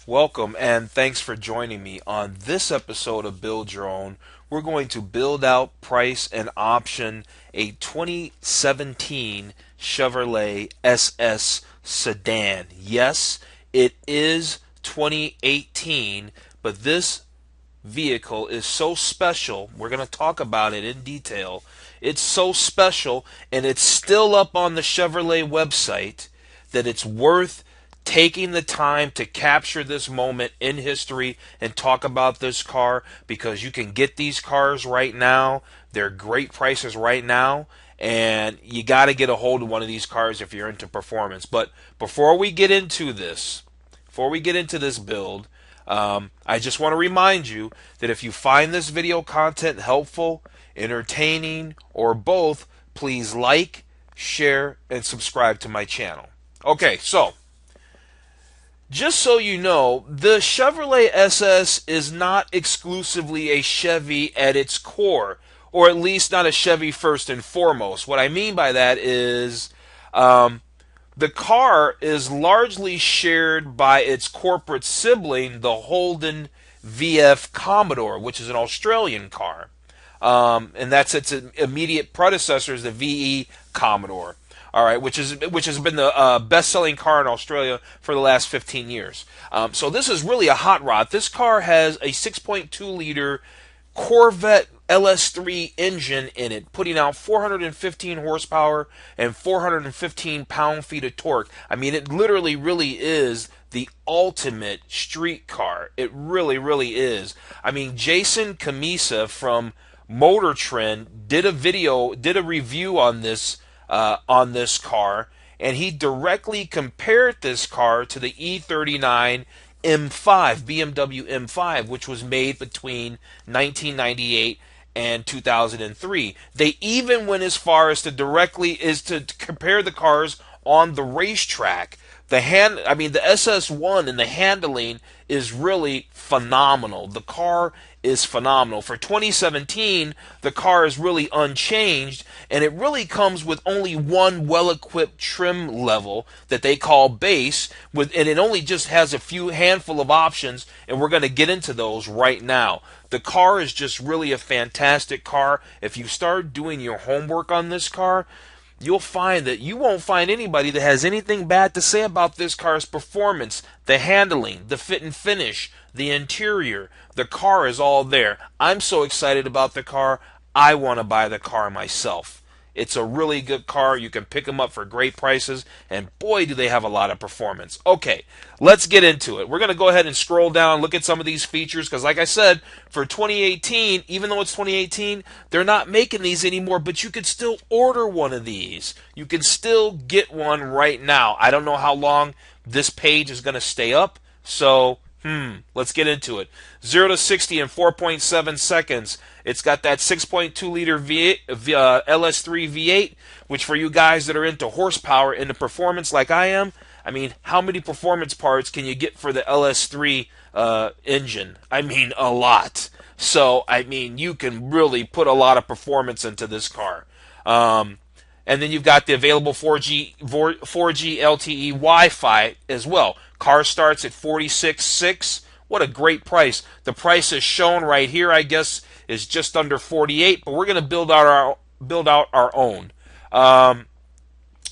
Welcome and thanks for joining me. On this episode of Build Your Own, we're going to build out, price, and option a 2017 Chevrolet SS sedan. Yes, it is 2018, but this vehicle is so special. We're going to talk about it in detail. It's so special, and it's still up on the Chevrolet website, that it's worth taking the time to capture this moment in history and talk about this car, because you can get these cars right now. They're great prices right now, and you got to get a hold of one of these cars if you're into performance. But before we get into this, build, I just want to remind you that if you find this video content helpful, entertaining, or both, please like, share, and subscribe to my channel. Okay, so just so you know, the Chevrolet SS is not exclusively a Chevy at its core, or at least not a Chevy first and foremost. What I mean by that is the car is largely shared by its corporate sibling, the Holden Commodore, which is an Australian car. And that's its immediate predecessor, is the VE Commodore. All right, which has been the best-selling car in Australia for the last 15 years. So this is really a hot rod. This car has a 6.2-liter Corvette LS3 engine in it, putting out 415 horsepower and 415 pound-feet of torque. I mean, it literally really is the ultimate street car. It really, really is. I mean, Jason Camisa from Motor Trend did a review on this car, and he directly compared this car to the E39 M5, BMW M5, which was made between 1998 and 2003. They even went as far as to compare the cars on the racetrack. The SS1 and the handling is really phenomenal. The car is phenomenal. For 2017, the car is really unchanged, and it really comes with only one well-equipped trim level that they call base, and it only just has a handful of options, and we're going to get into those right now. The car is just really a fantastic car. If you start doing your homework on this car, you'll find that you won't find anybody that has anything bad to say about this car's performance, the handling, the fit and finish, the interior. The car is all there. I'm so excited about the car, I want to buy the car myself. It's a really good car. You can pick them up for great prices, and boy, do they have a lot of performance. Okay, let's get into it. We're going to go ahead and scroll down, look at some of these features, because like I said, for 2018, even though it's 2018, they're not making these anymore, but you can still order one of these. You can still get one right now. I don't know how long this page is going to stay up, so let's get into it. 0 to 60 in 4.7 seconds. It's got that 6.2-liter LS3 V8, which for you guys that are into horsepower, into performance like I am, I mean, how many performance parts can you get for the LS3 engine? I mean, a lot. So, I mean, you can really put a lot of performance into this car. And then you've got the available 4G LTE Wi-Fi as well. Car starts at $46,600. What a great price. The price is shown right here, I guess, is just under $48,000, but we're going to build out our own.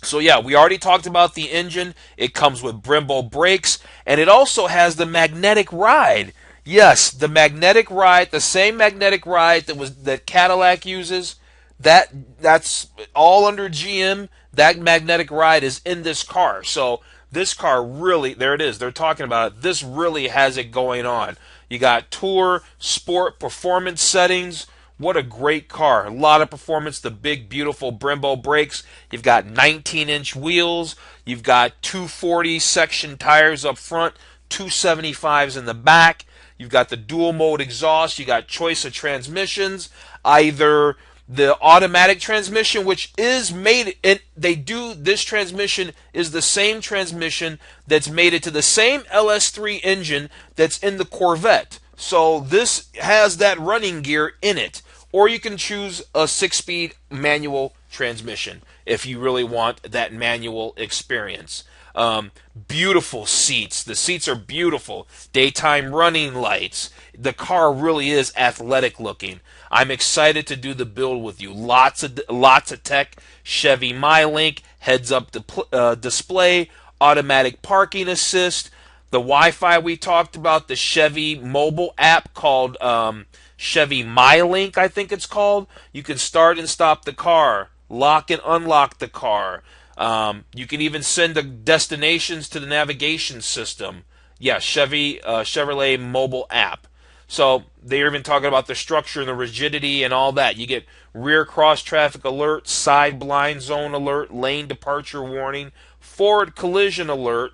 So yeah, we already talked about the engine. It comes with Brembo brakes, and it also has the magnetic ride. Yes, the magnetic ride, the same magnetic ride that Cadillac uses. That's all under GM. That magnetic ride is in this car. So this car really, there it is. They're talking about it. This really has it going on. You got Tour, Sport, Performance settings. What a great car. A lot of performance. The big, beautiful Brembo brakes. You've got 19-inch wheels. You've got 240 section tires up front, 275s in the back. You've got the dual mode exhaust. You got choice of transmissions. Either the automatic transmission, which is made, and this transmission is the same transmission that's made it to the same LS3 engine that's in the Corvette. So this has that running gear in it. Or you can choose a 6-speed manual transmission if you really want that manual experience. Beautiful seats. The seats are beautiful. Daytime running lights. The car really is athletic looking. I'm excited to do the build with you. Lots of tech. Chevy MyLink, heads-up display, automatic parking assist, the Wi-Fi we talked about, the Chevy mobile app called Chevy MyLink, I think it's called. You can start and stop the car, lock and unlock the car. You can even send the destinations to the navigation system. Yeah, Chevrolet mobile app. So they're even talking about the structure and the rigidity and all that. You get rear cross traffic alert, side blind zone alert, lane departure warning, forward collision alert.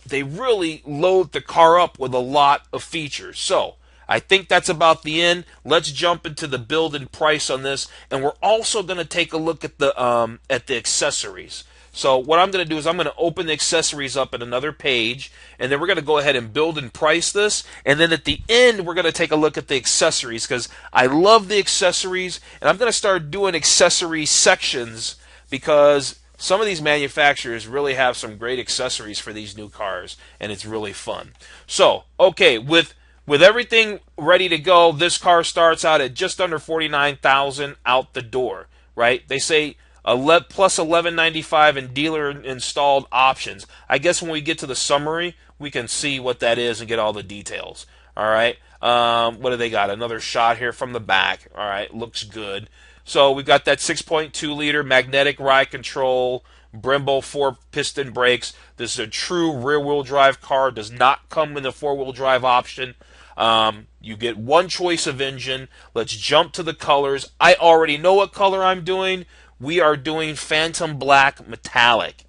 They really load the car up with a lot of features. So I think that's about the end. Let's jump into the build and price on this, and we're also going to take a look at the accessories. So what I'm going to do is I'm going to open the accessories up in another page, and then we're going to go ahead and build and price this, and then at the end we're going to take a look at the accessories because I love the accessories, and I'm going to start doing accessory sections because some of these manufacturers really have some great accessories for these new cars, and it's really fun. So, okay, with everything ready to go, this car starts out at just under $49,000 out the door, right? They say plus $11.95 in dealer installed options. I guess when we get to the summary, we can see what that is and get all the details. All right. What do they got? Another shot here from the back. All right. Looks good. So we've got that 6.2 liter magnetic ride control, Brembo 4-piston brakes. This is a true rear-wheel drive car. Does not come with a four-wheel drive option. You get one choice of engine. Let's jump to the colors. I already know what color I'm doing. We are doing Phantom Black Metallic.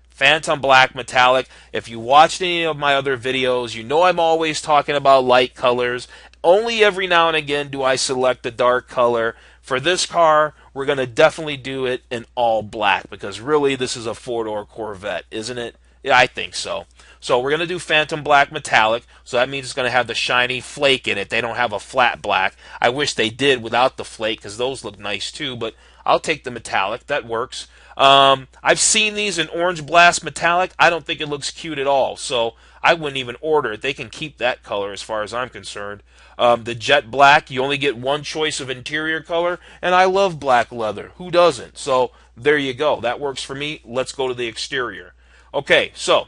Phantom Black Metallic. If you watched any of my other videos, you know I'm always talking about light colors. Only every now and again do I select a dark color. For this car, we're going to definitely do it in all black because really this is a four-door Corvette, isn't it? Yeah, I think so. So we're going to do Phantom Black Metallic. So that means it's going to have the shiny flake in it. They don't have a flat black. I wish they did without the flake because those look nice too, but I'll take the metallic. That works. I've seen these in Orange Blast Metallic. I don't think it looks cute at all, so I wouldn't even order it. They can keep that color as far as I'm concerned. The Jet Black, you only get one choice of interior color, and I love black leather. Who doesn't? So there you go. That works for me. Let's go to the exterior. Okay, so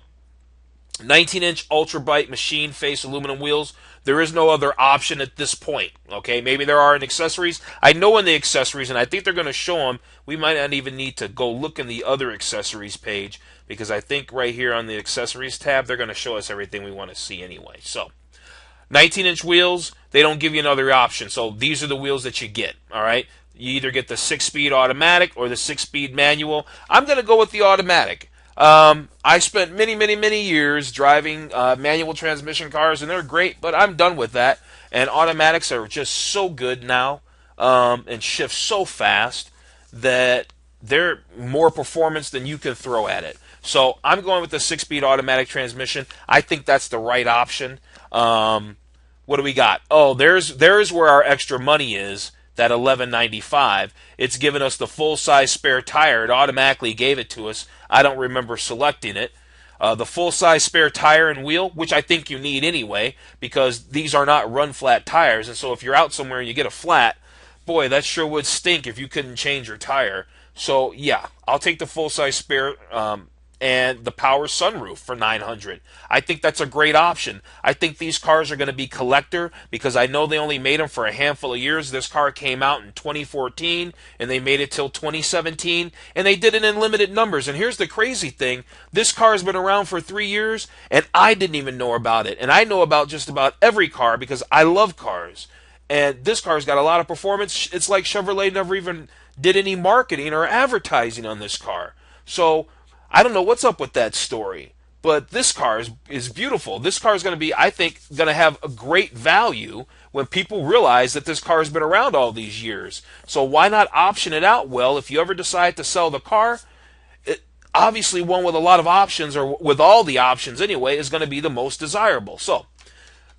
19-inch ultra-bright machine face aluminum wheels. There is no other option at this point. Okay, maybe there are in accessories. I know in the accessories, and I think they're going to show them. We might not even need to go look in the other accessories page because I think right here on the accessories tab, they're going to show us everything we want to see anyway. So 19-inch wheels, they don't give you another option. So these are the wheels that you get, all right? You either get the 6-speed automatic or the 6-speed manual. I'm going to go with the automatic. I spent many years driving manual transmission cars, and they're great, but I'm done with that. And automatics are just so good now and shift so fast that they're more performance than you can throw at it. So I'm going with the 6-speed automatic transmission. I think that's the right option. What do we got? Oh, there's where our extra money is. That $11.95. It's given us the full-size spare tire. It automatically gave it to us. I don't remember selecting it. The full-size spare tire and wheel, which I think you need anyway, because these are not run-flat tires. And so if you're out somewhere and you get a flat, boy, that sure would stink if you couldn't change your tire. So yeah, I'll take the full-size spare and the power sunroof for $900. I think that's a great option. I think these cars are going to be collector because I know they only made them for a handful of years. This car came out in 2014 and they made it till 2017 and they did it in limited numbers. And here's the crazy thing. This car has been around for 3 years and I didn't even know about it. And I know about just about every car because I love cars. And this car's got a lot of performance. It's like Chevrolet never even did any marketing or advertising on this car. So I don't know what's up with that story, but this car is beautiful. This car is going to be, I think, going to have a great value when people realize that this car has been around all these years. So why not option it out well if you ever decide to sell the car? Obviously, one with a lot of options, or with all the options anyway, is going to be the most desirable. So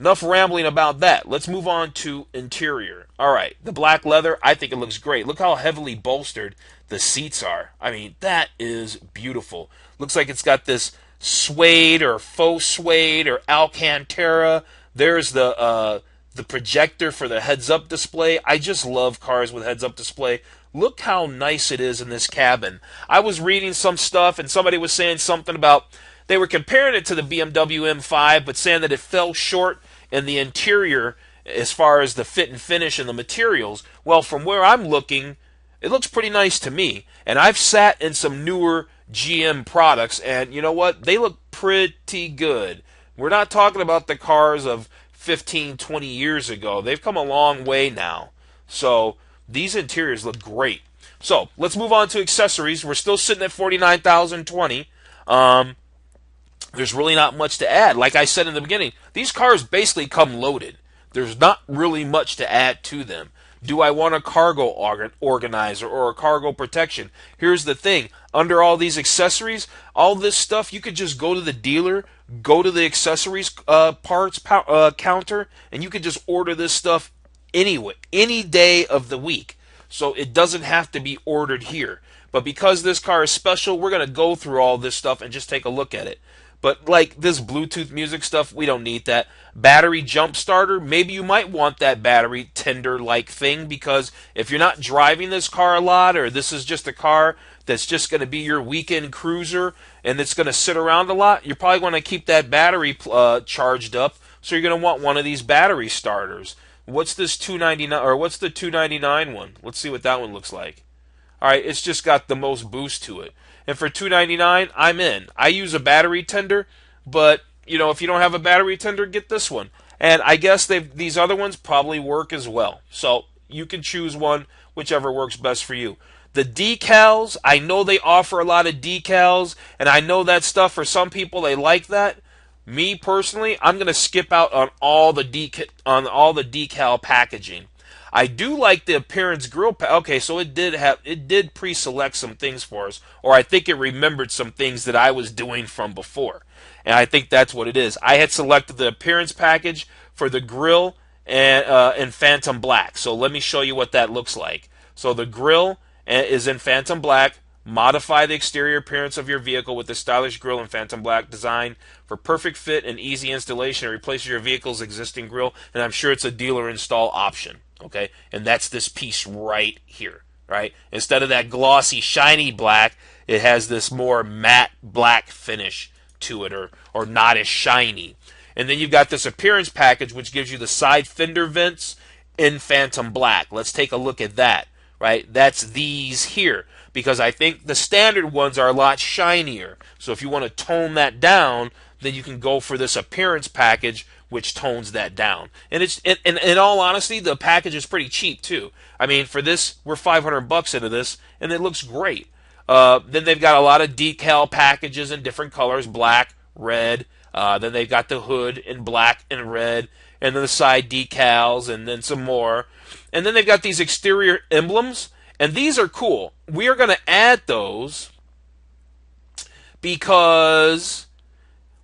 enough rambling about that. Let's move on to interior. All right, the black leather, I think it looks great. Look how heavily bolstered the seats are. I mean, that is beautiful. Looks like it's got this suede or faux suede or Alcantara. There's the projector for the heads-up display. I just love cars with heads-up display. Look how nice it is in this cabin. I was reading some stuff and somebody was saying something about, they were comparing it to the BMW M5, but saying that it fell short in the interior as far as the fit and finish and the materials. Well, from where I'm looking, it looks pretty nice to me. And I've sat in some newer GM products, and you know what? They look pretty good. We're not talking about the cars of 15, 20 years ago. They've come a long way now. So these interiors look great. So let's move on to accessories. We're still sitting at $49,020. There's really not much to add. Like I said in the beginning, these cars basically come loaded. There's not really much to add to them. Do I want a cargo organizer or a cargo protection? Here's the thing. Under all these accessories, all this stuff, you could just go to the dealer, go to the accessories parts counter, and you could just order this stuff anyway, any day of the week. So it doesn't have to be ordered here. But because this car is special, we're going to go through all this stuff and just take a look at it. But like this Bluetooth music stuff, we don't need that. Battery jump starter, maybe you might want that battery tender-like thing, because if you're not driving this car a lot, or this is just a car that's just going to be your weekend cruiser and it's going to sit around a lot, you're probably going to keep that battery charged up. So you're going to want one of these battery starters. What's this $299, or what's the $299 one? Let's see what that one looks like. All right, it's just got the most boost to it. And for $299, I'm in. I use a battery tender, but you know, if you don't have a battery tender, get this one. And I guess these other ones probably work as well. So you can choose one, whichever works best for you. The decals, I know they offer a lot of decals, and I know that stuff for some people they like that. Me personally, I'm gonna skip out on all the decal packaging. I do like the appearance grill. Okay, so it did pre-select some things for us, or I think it remembered some things that I was doing from before, and I think that's what it is. I had selected the appearance package for the grill and in Phantom Black. So let me show you what that looks like. So the grill is in Phantom Black. Modify the exterior appearance of your vehicle with the stylish grille in Phantom Black design for perfect fit and easy installation. It replaces your vehicle's existing grille, and I'm sure it's a dealer install option. Okay, and that's this piece right here, right? Instead of that glossy, shiny black, it has this more matte black finish to it, or not as shiny. And then you've got this appearance package, which gives you the side fender vents in Phantom Black. Let's take a look at that, right? That's these here, because I think the standard ones are a lot shinier. So if you want to tone that down, then you can go for this appearance package, which tones that down. And in all honesty, the package is pretty cheap too. I mean, for this, we're $500 into this, and it looks great. Then they've got a lot of decal packages in different colors, black, red. Then they've got the hood in black and red, and then the side decals, and then some more. And then they've got these exterior emblems, and these are cool. We are going to add those because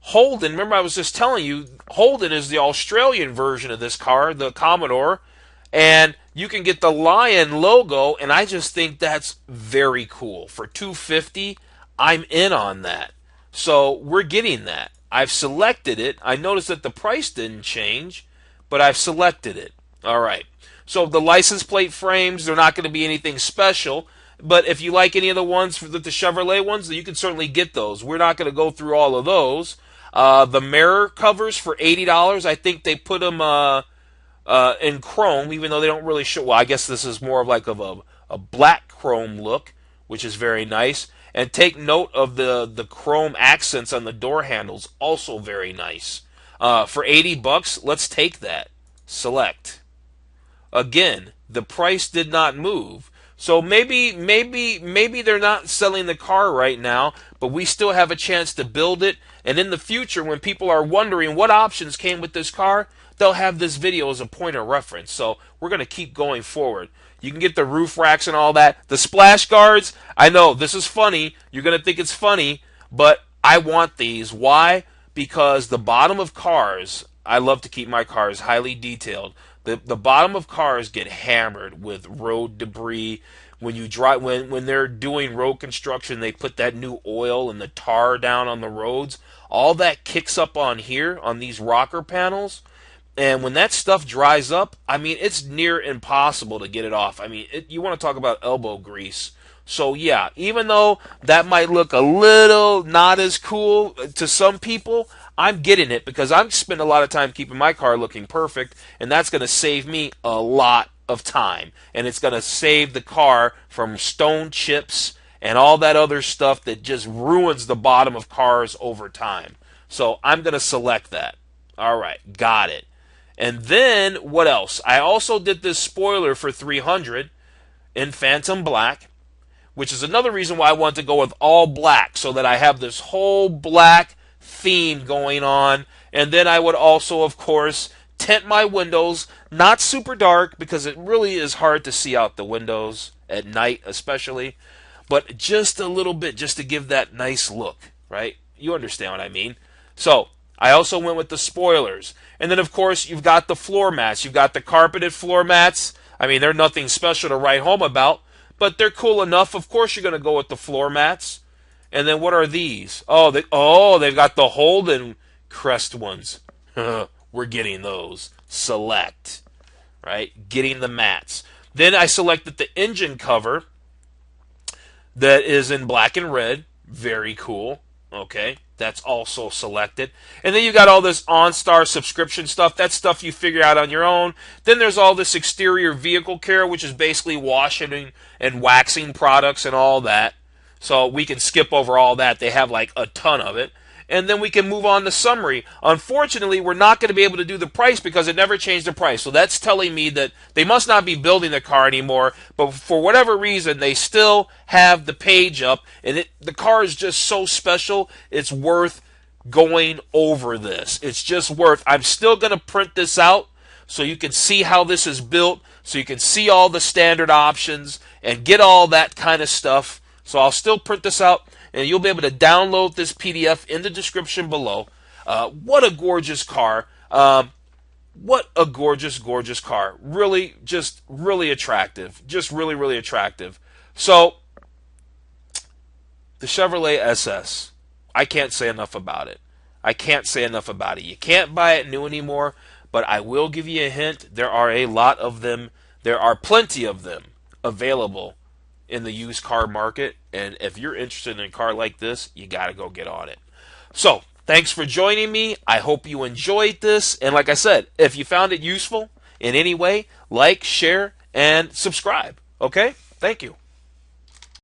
Holden, remember I was just telling you, Holden is the Australian version of this car, the Commodore, and you can get the lion logo, and I just think that's very cool. For $250, I'm in on that. So we're getting that. I've selected it. I noticed that the price didn't change, but I've selected it. All right. So the license plate frames, they're not going to be anything special, but if you like any of the ones, the Chevrolet ones, you can certainly get those. We're not going to go through all of those. The mirror covers for $80, I think they put them in chrome, even though they don't really show. Well, I guess this is more of like a black chrome look, which is very nice. And take note of the chrome accents on the door handles, also very nice. For $80, let's take that. Select. Again, the price did not move. So maybe they're not selling the car right now, but we still have a chance to build it. And in the future, when people are wondering what options came with this car, they'll have this video as a point of reference. So we're going to keep going forward. You can get the roof racks and all that. The splash guards, I know this is funny. You're going to think it's funny, but I want these. Why? Because the bottom of cars, I love to keep my cars highly detailed. The bottom of cars get hammered with road debris, when you drive, when they're doing road construction, they put that new oil and the tar down on the roads. All that kicks up on here on these rocker panels. And when that stuff dries up, I mean, it's near impossible to get it off. I mean, you want to talk about elbow grease. So yeah, even though that might look a little not as cool to some people, I'm getting it because I'm spending a lot of time keeping my car looking perfect, and that's going to save me a lot of time. And it's going to save the car from stone chips and all that other stuff that just ruins the bottom of cars over time. So I'm going to select that. All right, got it. And then what else? I also did this spoiler for 300 in Phantom Black, which is another reason why I want to go with all black, so that I have this whole black theme going on. And then I would also, of course, tint my windows, not super dark because it really is hard to see out the windows at night especially, but just a little bit, just to give that nice look, right? You understand what I mean. So I also went with the spoilers. And then, of course, you've got the floor mats. You've got the carpeted floor mats. I mean, they're nothing special to write home about, but they're cool enough. Of course, you're going to go with the floor mats. And then what are these? They've got the Holden crest ones. We're getting those. Select. Right? Getting the mats. Then I selected the engine cover that is in black and red. Very cool. Okay, that's also selected. And then you got all this OnStar subscription stuff. That's stuff you figure out on your own. Then there's all this exterior vehicle care, which is basically washing and waxing products and all that. So we can skip over all that. They have like a ton of it. And then we can move on to summary. Unfortunately, we're not going to be able to do the price because it never changed the price. So that's telling me that they must not be building the car anymore. But for whatever reason, they still have the page up. And the car is just so special, it's worth going over this. It's just worth. I'm still going to print this out so you can see how this is built, so you can see all the standard options and get all that kind of stuff. So I'll still print this out, and you'll be able to download this PDF in the description below. What a gorgeous car. What a gorgeous, gorgeous car. Really, just really attractive. Just really, really attractive. So, the Chevrolet SS. I can't say enough about it. I can't say enough about it. You can't buy it new anymore, but I will give you a hint. There are a lot of them. There are plenty of them available in the used car market, and if you're interested in a car like this, you got to go get on it. So, thanks for joining me. I hope you enjoyed this, and like I said, if you found it useful in any way, like, share, and subscribe. Okay? Thank you.